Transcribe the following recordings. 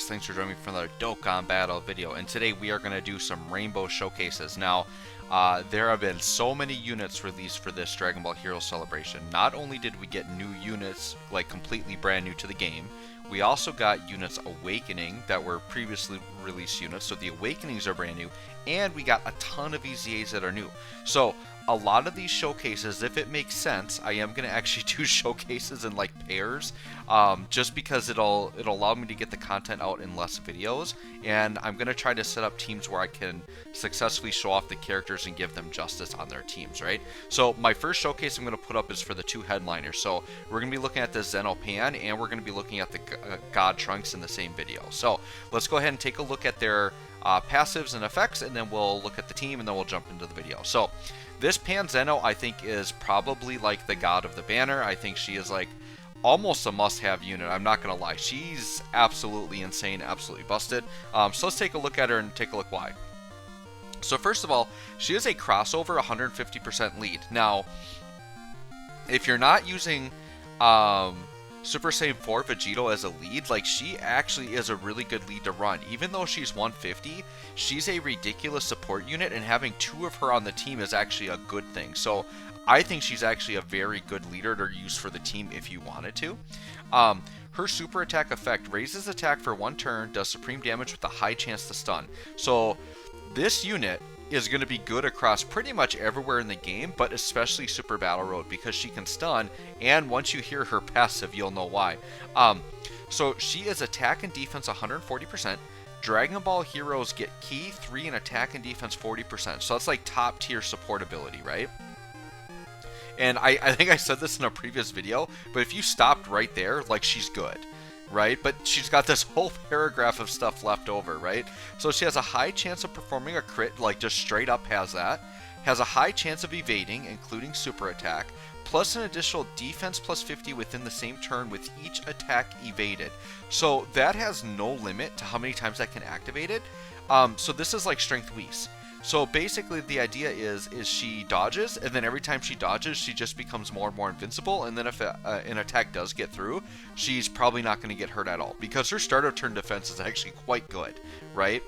thanks for joining me for another Dokkan Battle video, and today we are going to do some rainbow showcases. Now, there have been so many units released for this Dragon Ball Heroes celebration. Not only did we get new units, like completely brand new to the game, we also got units Awakening that were previously released units, so the Awakenings are brand new, and we got a ton of EZAs that are new. So, a lot of these showcases, if it makes sense, I am going to actually do showcases in like pairs, just because it'll allow me to get the content out in less videos, and I'm going to try to set up teams where I can successfully show off the characters and give them justice on their teams, right? So my first showcase I'm going to put up is for the two headliners. So we're going to be looking at the Xeno Pan, and we're going to be looking at the God Trunks in the same video. So let's go ahead and take a look at their passives and effects, and then we'll look at the team, and then we'll jump into the video. So this Pan Xeno, I think, is probably like the god of the banner. I think she is like almost a must-have unit. I'm not going to lie. She's absolutely insane, absolutely busted. So let's take a look at her and take a look why. So first of all, she is a crossover 150% lead. Now, if you're not using Super Saiyan 4 Vegito as a lead, like, she actually is a really good lead to run. Even though she's 150, she's a ridiculous support unit, and having two of her on the team is actually a good thing. So I think she's actually a very good leader to use for the team if you wanted to. Her super attack effect raises attack for 1 turn, does supreme damage with a high chance to stun. So this unit is going to be good across pretty much everywhere in the game, but especially Super Battle Road, because she can stun, and once you hear her passive, you'll know why. So she is attack and defense 140%. Dragon Ball heroes get key 3 and attack and defense 40%. So that's like top tier support ability, right? And I think I said this in a previous video, but if you stopped right there, like, she's good, right? But she's got this whole paragraph of stuff left over, right? So she has a high chance of performing a crit, like just straight up has that. Has a high chance of evading, including super attack, plus an additional defense plus 50 within the same turn with each attack evaded. So that has no limit to how many times that can activate it. So this is like Strength Whis. So basically the idea is she dodges, and then every time she dodges, she just becomes more and more invincible, and then if an attack does get through, she's probably not going to get hurt at all, because her start of turn defense is actually quite good, right?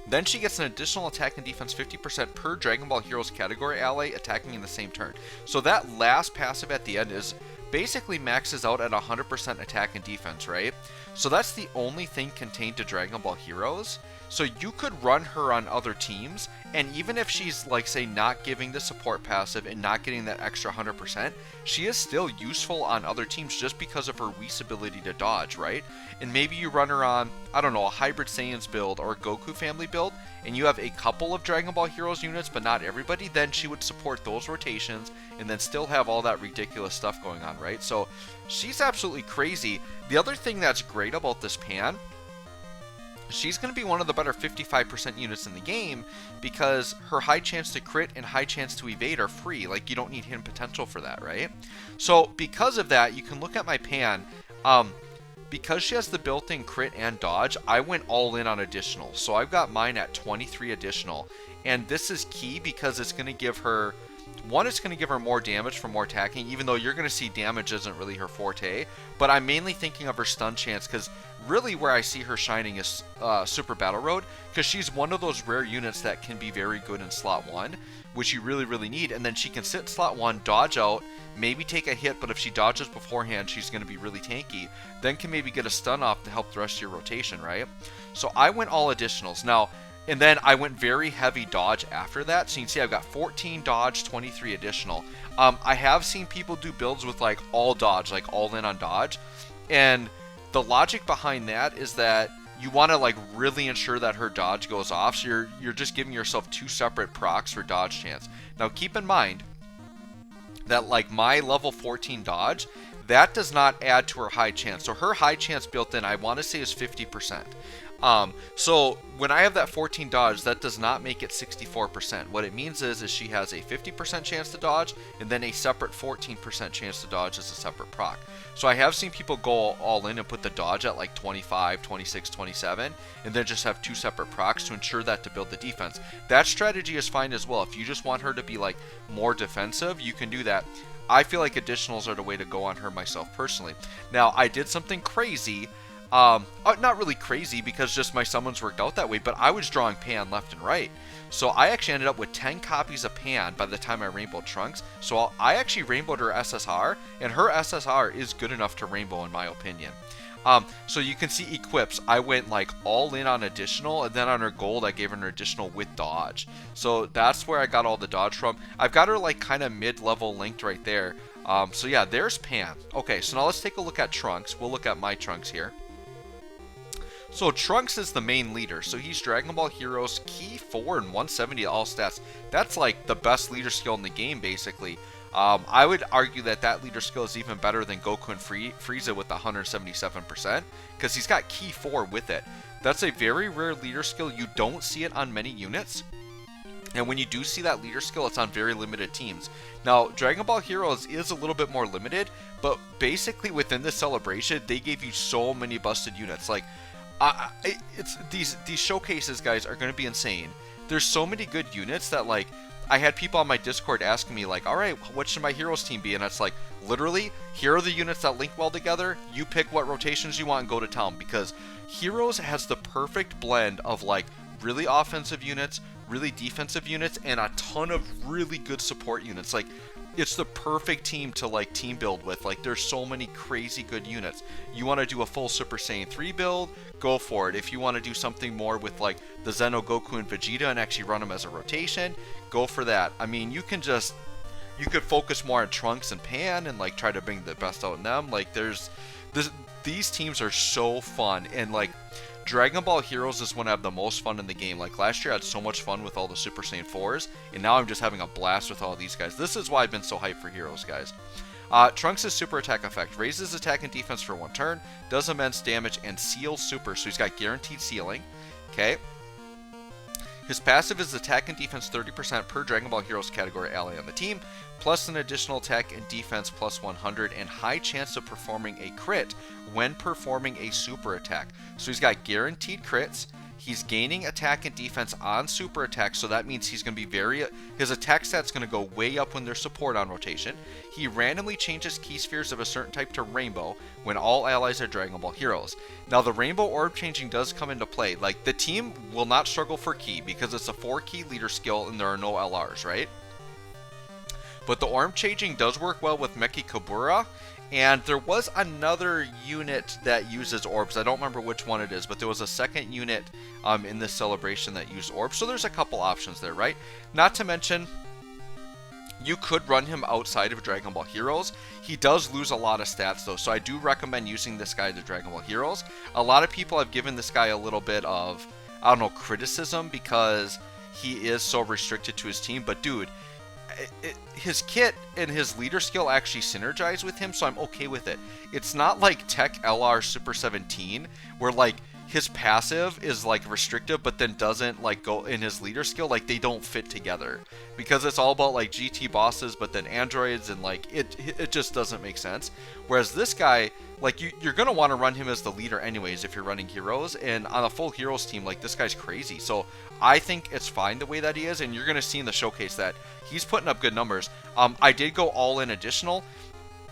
Then she gets an additional attack and defense 50% per Dragon Ball Heroes category ally attacking in the same turn. So that last passive at the end is basically maxes out at 100% attack and defense, right? So that's the only thing contained to Dragon Ball Heroes. So you could run her on other teams, and even if she's, like, say, not giving the support passive and not getting that extra 100%, she is still useful on other teams just because of her Whis ability to dodge, right? And maybe you run her on, I don't know, a Hybrid Saiyans build or a Goku family build, and you have a couple of Dragon Ball Heroes units, but not everybody, then she would support those rotations and then still have all that ridiculous stuff going on, right? So she's absolutely crazy. The other thing that's great about this Pan, she's going to be one of the better 55% units in the game, because her high chance to crit and high chance to evade are free. Like, you don't need hidden potential for that, right? So because of that, you can look at my Pan. Because she has the built-in crit and dodge, I went all in on additional. So I've got mine at 23 additional. And this is key because it's going to give her... One, it's going to give her more damage for more attacking, even though you're going to see damage isn't really her forte. But I'm mainly thinking of her stun chance, because really where I see her shining is Super Battle Road, because she's one of those rare units that can be very good in slot 1, which you really, really need. And then she can sit in slot 1, dodge out, maybe take a hit, but if she dodges beforehand, she's going to be really tanky. Then can maybe get a stun off to help the rest of your rotation, right? So I went all additionals. Now, and then I went very heavy dodge after that. So you can see I've got 14 dodge, 23 additional. I have seen people do builds with like all dodge, like all in on dodge. And the logic behind that is that you want to like really ensure that her dodge goes off. So you're just giving yourself 2 separate procs for dodge chance. Now keep in mind that like my level 14 dodge, that does not add to her high chance. So her high chance built in, I want to say, is 50%. So when I have that 14 dodge, that does not make it 64%. What it means is she has a 50% chance to dodge, and then a separate 14% chance to dodge as a separate proc. So I have seen people go all in and put the dodge at like 25, 26, 27, and then just have 2 separate procs to ensure that to build the defense. That strategy is fine as well. If you just want her to be like more defensive, you can do that. I feel like additionals are the way to go on her myself personally. Now, I did something crazy Not really crazy because just my summons worked out that way, but I was drawing Pan left and right. So I actually ended up with 10 copies of Pan by the time I rainbowed Trunks. So I actually rainbowed her SSR, and her SSR is good enough to rainbow in my opinion. So you can see equips, I went like all in on additional, and then on her gold I gave her an additional with dodge. So that's where I got all the dodge from. I've got her like kind of mid-level linked right there. So yeah, there's Pan. Okay, so now let's take a look at Trunks. We'll look at my Trunks here. So Trunks is the main leader, so he's Dragon Ball Heroes Key 4 and 170 all stats. That's like the best leader skill in the game, basically. I would argue that that leader skill is even better than Goku and Frieza with 177%, because he's got Key 4 with it. That's a very rare leader skill. You don't see it on many units. And when you do see that leader skill, it's on very limited teams. Now, Dragon Ball Heroes is a little bit more limited, but basically within this celebration, they gave you so many busted units. Like, it's these showcases, guys, are going to be insane. There's so many good units that, like, I had people on my Discord asking me, like, all right, what should my Heroes team be? And it's like, literally, here are the units that link well together. You pick what rotations you want and go to town, because Heroes has the perfect blend of, like, really offensive units, really defensive units, and a ton of really good support units. Like, it's the perfect team to like team build with. Like, there's so many crazy good units. You want to do a full Super Saiyan 3 build, go for it. If you want to do something more with like the Xeno, Goku, and Vegeta and actually run them as a rotation, go for that. I mean, you could focus more on Trunks and Pan and like try to bring the best out in them. Like, these teams are so fun, and like Dragon Ball Heroes is when I have the most fun in the game. Like, last year I had so much fun with all the Super Saiyan 4s, and now I'm just having a blast with all these guys. This is why I've been so hyped for Heroes, guys. Trunks' super attack effect raises attack and defense for 1 turn, does immense damage, and seals super, so he's got guaranteed sealing. Okay. His passive is attack and defense 30% per Dragon Ball Heroes category ally on the team, plus an additional attack and defense plus 100, and high chance of performing a crit when performing a super attack. So he's got guaranteed crits. He's gaining attack and defense on super attack, so that means he's going to be his attack stat's going to go way up when there's support on rotation. He randomly changes key spheres of a certain type to rainbow when all allies are Dragon Ball Heroes. Now, the rainbow orb changing does come into play. Like, the team will not struggle for key because it's a 4-key leader skill and there are no LRs, right? But the orb changing does work well with Meki Kabura. And there was another unit that uses orbs. I don't remember which one it is, but there was a second unit in this celebration that used orbs. So there's a couple options there, right? Not to mention, you could run him outside of Dragon Ball Heroes. He does lose a lot of stats, though, so I do recommend using this guy to Dragon Ball Heroes. A lot of people have given this guy a little bit of, I don't know, criticism because he is so restricted to his team. But, dude, his kit and his leader skill actually synergize with him, so I'm okay with it. It's not like Tech LR Super 17 where like his passive is like restrictive but then doesn't like go in his leader skill. Like, they don't fit together because it's all about like GT bosses but then androids, and like it just doesn't make sense. Whereas this guy, like, you're gonna want to run him as the leader anyways if you're running Heroes, and on a full Heroes team, like, this guy's crazy. So I think it's fine the way that he is, and you're gonna see in the showcase that he's putting up good numbers. I did go all in additional.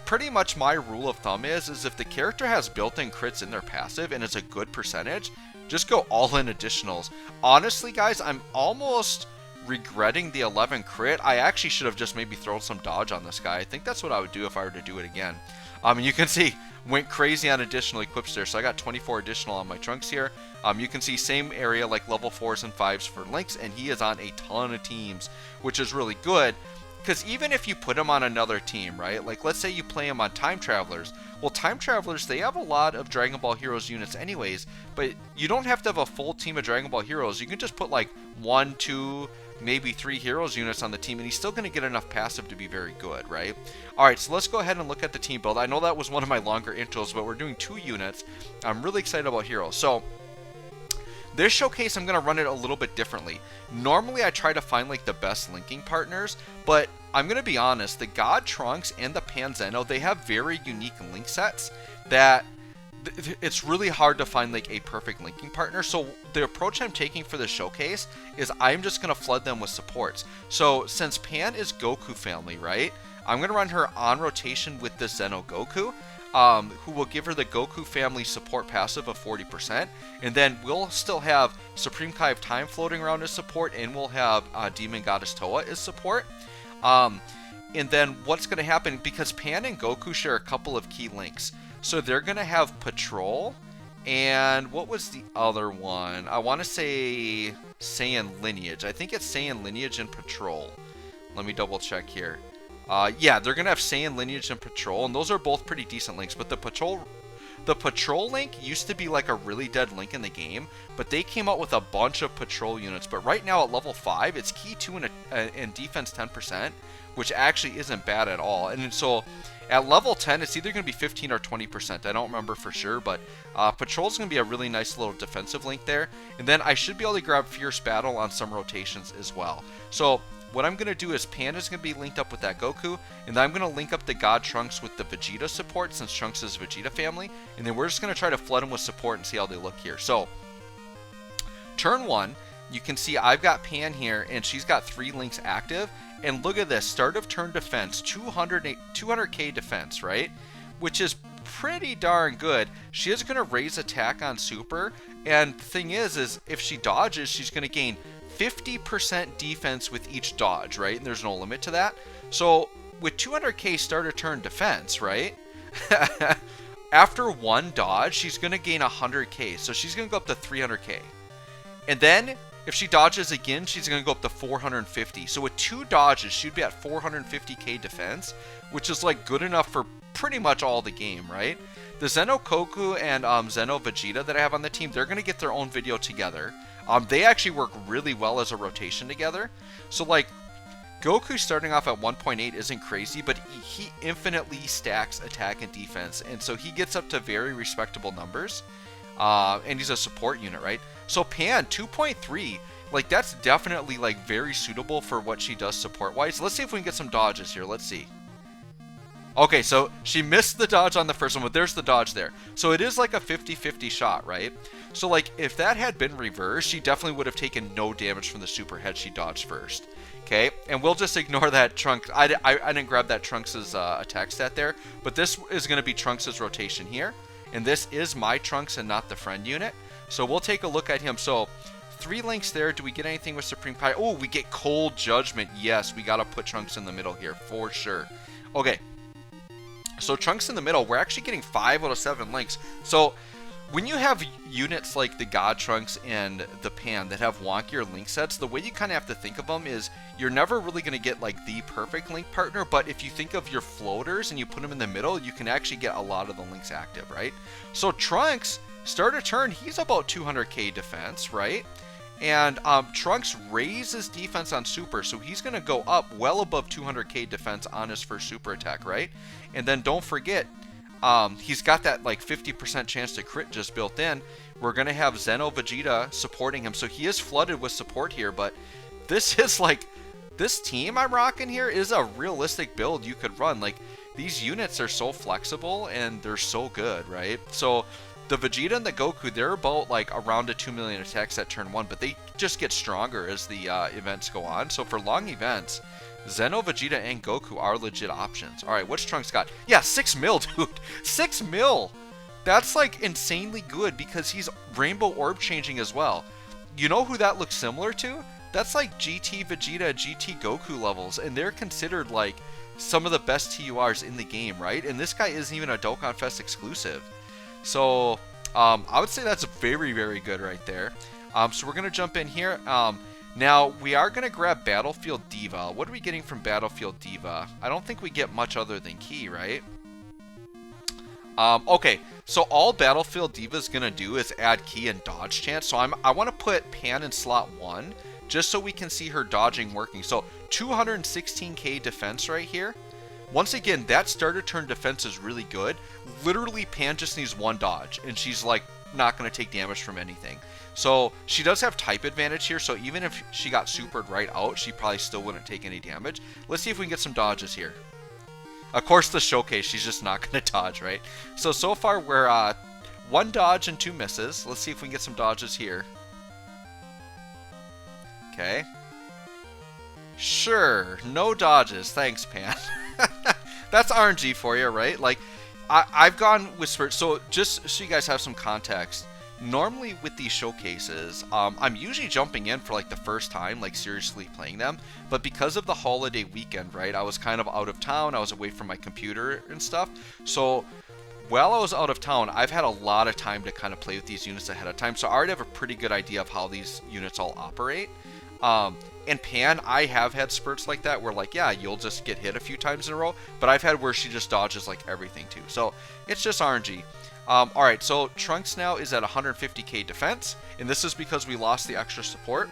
Pretty much my rule of thumb is if the character has built-in crits in their passive and it's a good percentage, just go all in additionals. Honestly, guys, I'm almost regretting the 11 crit. I actually should have just maybe thrown some dodge on this guy. I think that's what I would do if I were to do it again. You can see, went crazy on additional equips there. So I got 24 additional on my Trunks here. You can see same area like level 4s and 5s for Lynx, and he is on a ton of teams, which is really good. Because even if you put him on another team, right? Like, let's say you play him on Time Travelers. Well, Time Travelers, they have a lot of Dragon Ball Heroes units anyways, but you don't have to have a full team of Dragon Ball Heroes. You can just put like 1, 2, maybe 3 Heroes units on the team, and he's still going to get enough passive to be very good, right? Alright, so let's go ahead and look at the team build. I know that was one of my longer intros, but we're doing 2 units. I'm really excited about Heroes. So, this showcase, I'm going to run it a little bit differently. Normally, I try to find like the best linking partners, but I'm going to be honest, the God Trunks and the Pan Xeno, they have very unique link sets that it's really hard to find like a perfect linking partner. So the approach I'm taking for the showcase is I'm just going to flood them with supports. So since Pan is Goku family, right? I'm going to run her on rotation with the Xeno Goku. who will give her the Goku family support passive of 40%. And then we'll still have Supreme Kai of Time floating around as support, and we'll have Demon Goddess Toa as support. And then what's going to happen, because Pan and Goku share a couple of key links. So they're going to have Patrol, and what was the other one? I want to say Saiyan Lineage. I think it's Saiyan Lineage and Patrol. Let me double check here. Yeah, they're going to have Saiyan Lineage and Patrol, and those are both pretty decent links. But the Patrol link used to be like a really dead link in the game, but they came out with a bunch of Patrol units. But right now at level 5, it's Ki 2 and defense 10%, which actually isn't bad at all. And so at level 10, it's either going to be 15 or 20%. I don't remember for sure, but Patrol's going to be a really nice little defensive link there. And then I should be able to grab Fierce Battle on some rotations as well. So what I'm going to do is Panda's going to be linked up with that Goku, and then I'm going to link up the God Trunks with the Vegeta support, since Trunks is Vegeta family, and then we're just going to try to flood them with support and see how they look here. So, turn 1, you can see I've got Pan here, and she's got 3 links active, and look at this, start of turn defense, 200k defense, right? Which is pretty darn good. She is going to raise attack on Super, and the thing is if she dodges, she's going to gain 50% defense with each dodge, right? And there's no limit to that. So with 200k start of turn defense, right? After one dodge, she's going to gain 100k. So she's going to go up to 300k. And then if she dodges again, she's going to go up to 450. So with 2 dodges, she'd be at 450k defense, which is like good enough for pretty much all the game, right? The Xeno Goku and Xeno Vegeta that I have on the team, they're going to get their own video together. They actually work really well as a rotation together. So like Goku starting off at 1.8 isn't crazy, but he infinitely stacks attack and defense, and so he gets up to very respectable numbers. And he's a support unit, right? So Pan 2.3, like that's definitely like very suitable for what she does support wise. Let's see if we can get some dodges here. Let's see. Okay, so she missed the dodge on the first one, but there's the dodge there. So it is like a 50-50 shot, right? So like if that had been reversed, she definitely would have taken no damage from the super had she dodged first. Okay, and we'll just ignore that Trunks. I didn't grab that Trunks' attack stat there, but this is going to be Trunks' rotation here. And this is my Trunks and not the friend unit. So we'll take a look at him. So 3 links there. Do we get anything with Supreme Kai? Oh, we get Cold Judgment. Yes, we got to put Trunks in the middle here for sure. Okay. So Trunks in the middle, we're actually getting 5 out of 7 links. So when you have units like the God Trunks and the Pan that have wonkier link sets, the way you kind of have to think of them is you're never really going to get like the perfect link partner, but if you think of your floaters and you put them in the middle, you can actually get a lot of the links active, right? So Trunks, start a turn, he's about 200k defense, right? And Trunks raises defense on super, so he's going to go up well above 200k defense on his first super attack, right? And then don't forget, he's got that like 50% chance to crit just built in. We're going to have Xeno Vegeta supporting him, so he is flooded with support here, but this is like, this team I'm rocking here is a realistic build you could run. Like, these units are so flexible and they're so good, right? So the Vegeta and the Goku, they're about like around a 2 million attacks at turn 1, but they just get stronger as the events go on. So for long events, Xeno, Vegeta, and Goku are legit options. Alright, what's Trunks got? Yeah, 6 mil, dude. 6 mil! That's like insanely good because he's Rainbow Orb changing as well. You know who that looks similar to? That's like GT Vegeta, GT Goku levels, and they're considered like some of the best TURs in the game, right? And this guy isn't even a Dokkan Fest exclusive. So, I would say that's very, very good right there. So we're going to jump in here. Now, we are going to grab Battlefield Diva. What are we getting from Battlefield Diva? I don't think we get much other than Ki, right? Okay, so all Battlefield Diva is going to do is add Ki and dodge chance. So I want to put Pan in slot 1, just so we can see her dodging working. So 216k defense right here. Once again, that starter turn defense is really good. Literally, Pan just needs 1 dodge, and she's like not going to take damage from anything. So she does have type advantage here, so even if she got supered right out, she probably still wouldn't take any damage. Let's see if we can get some dodges here. Of course, the showcase, she's just not going to dodge, right? So far, we're 1 dodge and 2 misses. Let's see if we can get some dodges here. Okay. Sure, no dodges. Thanks, Pan. That's RNG for you, right? Like, I've gone with spurts. So just so you guys have some context, normally with these showcases, I'm usually jumping in for like the first time, like seriously playing them. But because of the holiday weekend, right, I was kind of out of town. I was away from my computer and stuff. So while I was out of town, I've had a lot of time to kind of play with these units ahead of time. So I already have a pretty good idea of how these units all operate. In Pan, I have had spurts like that where, like, yeah, you'll just get hit a few times in a row, but I've had where she just dodges like everything too. So it's just RNG. Alright, so Trunks now is at 150k defense, and this is because we lost the extra support,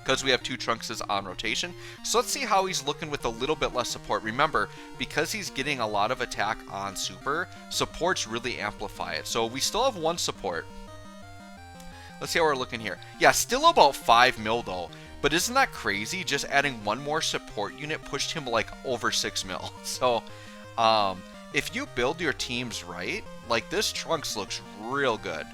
because we have 2 Trunkses on rotation. So let's see how he's looking with a little bit less support. Remember, because he's getting a lot of attack on super, supports really amplify it. So we still have 1 support. Let's see how we're looking here. Yeah, still about 5 mil though. But isn't that crazy? Just adding 1 more support unit pushed him like over 6 mil. So, if you build your teams right, like this Trunks looks real good.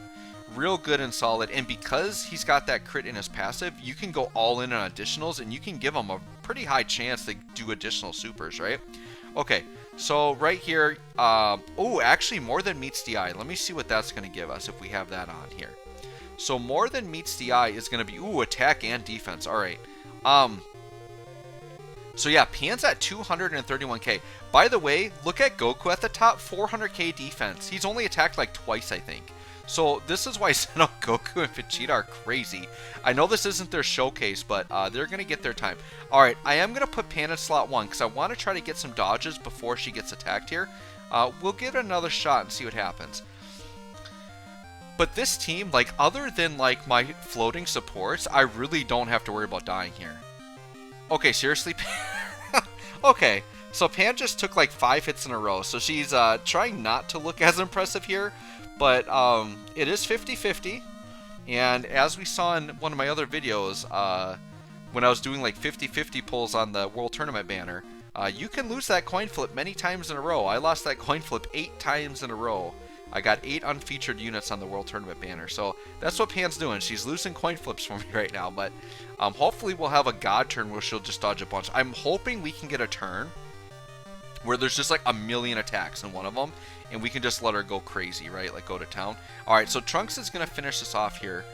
Real good and solid. And because he's got that crit in his passive, you can go all in on additionals and you can give him a pretty high chance to do additional supers, right? Okay, so right here, oh, actually more than meets the eye. Let me see what that's going to give us if we have that on here. So more than meets the eye is going to be, ooh, attack and defense. All right. So yeah, Pan's at 231k. By the way, look at Goku at the top, 400k defense. He's only attacked like twice, I think. So this is why Xeno, Goku, and Vegeta are crazy. I know this isn't their showcase, but they're going to get their time. All right, I am going to put Pan in slot 1 because I want to try to get some dodges before she gets attacked here. We'll give it another shot and see what happens. But this team, like, other than, like, my floating supports, I really don't have to worry about dying here. Okay, seriously? Okay, so Pan just took, like, 5 hits in a row. So she's trying not to look as impressive here. But it is 50-50. And as we saw in one of my other videos, when I was doing, like, 50-50 pulls on the World Tournament banner, you can lose that coin flip many times in a row. I lost that coin flip 8 times in a row. I got 8 unfeatured units on the World Tournament banner. So that's what Pan's doing. She's losing coin flips for me right now. But hopefully we'll have a God turn where she'll just dodge a bunch. I'm hoping we can get a turn where there's just like a million attacks in one of them. And we can just let her go crazy, right? Like go to town. Alright, so Trunks is going to finish this off here.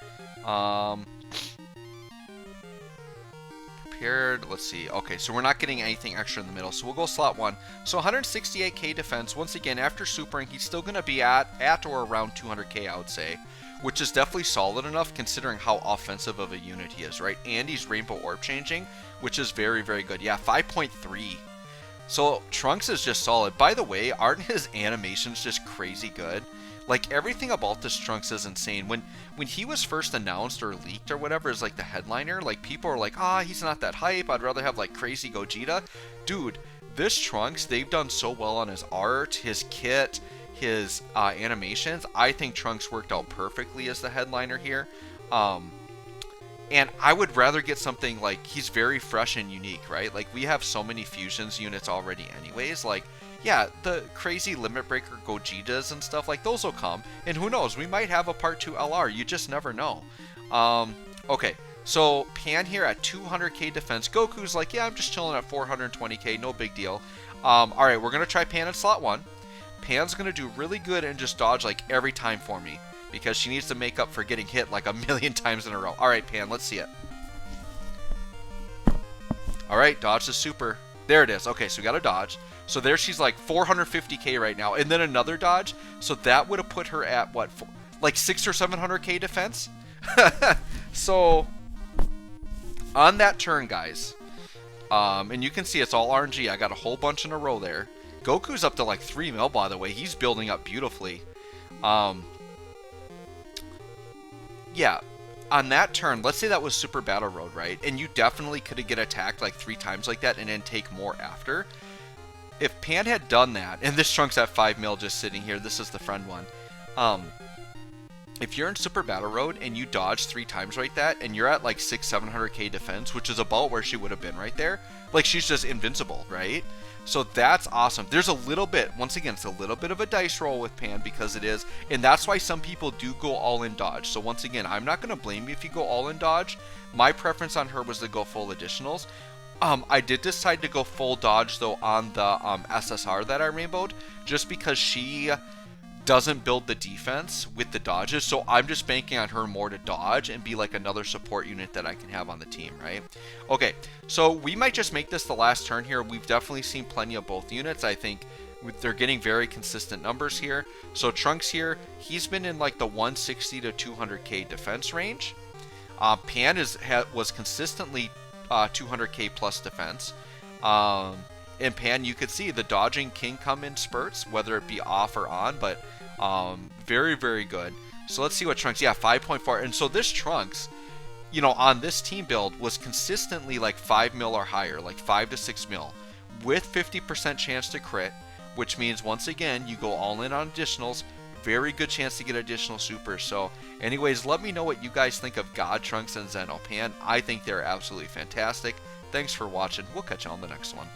Prepared. Let's see. Okay, so we're not getting anything extra in the middle. So we'll go slot 1. So 168k defense. Once again, after supering, he's still going to be at or around 200k, I would say. Which is definitely solid enough considering how offensive of a unit he is, right? And he's Rainbow Orb changing, which is very, very good. Yeah, 5.3. So Trunks is just solid. By the way, aren't his animations just crazy good? Like, everything about this Trunks is insane. When he was first announced or leaked or whatever as, like, the headliner, like, people are like, he's not that hype. I'd rather have, like, crazy Gogeta. Dude, this Trunks, they've done so well on his art, his kit, his animations. I think Trunks worked out perfectly as the headliner here. And I would rather get something, like, he's very fresh and unique, right? Like, we have so many Fusions units already anyways, like, yeah, the crazy Limit Breaker Gogetas and stuff, like, those will come. And who knows, we might have a Part 2 LR. You just never know. Okay, so Pan here at 200k defense. Goku's like, yeah, I'm just chilling at 420k, no big deal. Alright, we're going to try Pan in slot 1. Pan's going to do really good and just dodge, like, every time for me. Because she needs to make up for getting hit, like, a million times in a row. Alright, Pan, let's see it. Alright, dodge the super. There it is. Okay, so we got a dodge. So there she's like 450k right now. And then another dodge. So that would have put her at what? Like 600 or 700k defense? So on that turn, guys. And you can see it's all RNG. I got a whole bunch in a row there. Goku's up to like 3 mil, by the way. He's building up beautifully. Yeah. On that turn, let's say that was Super Battle Road, right? And you definitely could get attacked like 3 times like that and then take more after. If Pan had done that, and this Trunks at 5 mil just sitting here, this is the friend one. If you're in Super Battle Road and you dodge 3 times like that, and you're at like 600-700k defense, which is about where she would have been right there, like she's just invincible, right? So that's awesome. There's a little bit, once again, it's a little bit of a dice roll with Pan because it is, and that's why some people do go all in dodge. So once again, I'm not going to blame you if you go all in dodge. My preference on her was to go full additionals. I did decide to go full dodge though on the SSR that I rainbowed, just because she doesn't build the defense with the dodges, so I'm just banking on her more to dodge and be like another support unit that I can have on the team, right? Okay, so we might just make this the last turn here. We've definitely seen plenty of both units. I think they're getting very consistent numbers here. So Trunks here, he's been in like the 160 to 200k defense range. Pan was consistently 200k plus defense. In Pan, you could see the dodging can come in spurts, whether it be off or on, but very, very good. So let's see what Trunks, yeah, 5.4. And so this Trunks, you know, on this team build was consistently like 5 mil or higher, like 5 to 6 mil, with 50% chance to crit, which means once again, you go all in on additionals, very good chance to get additional supers. So anyways, let me know what you guys think of God, Trunks, and Xeno. Pan, I think they're absolutely fantastic. Thanks for watching. We'll catch you on the next one.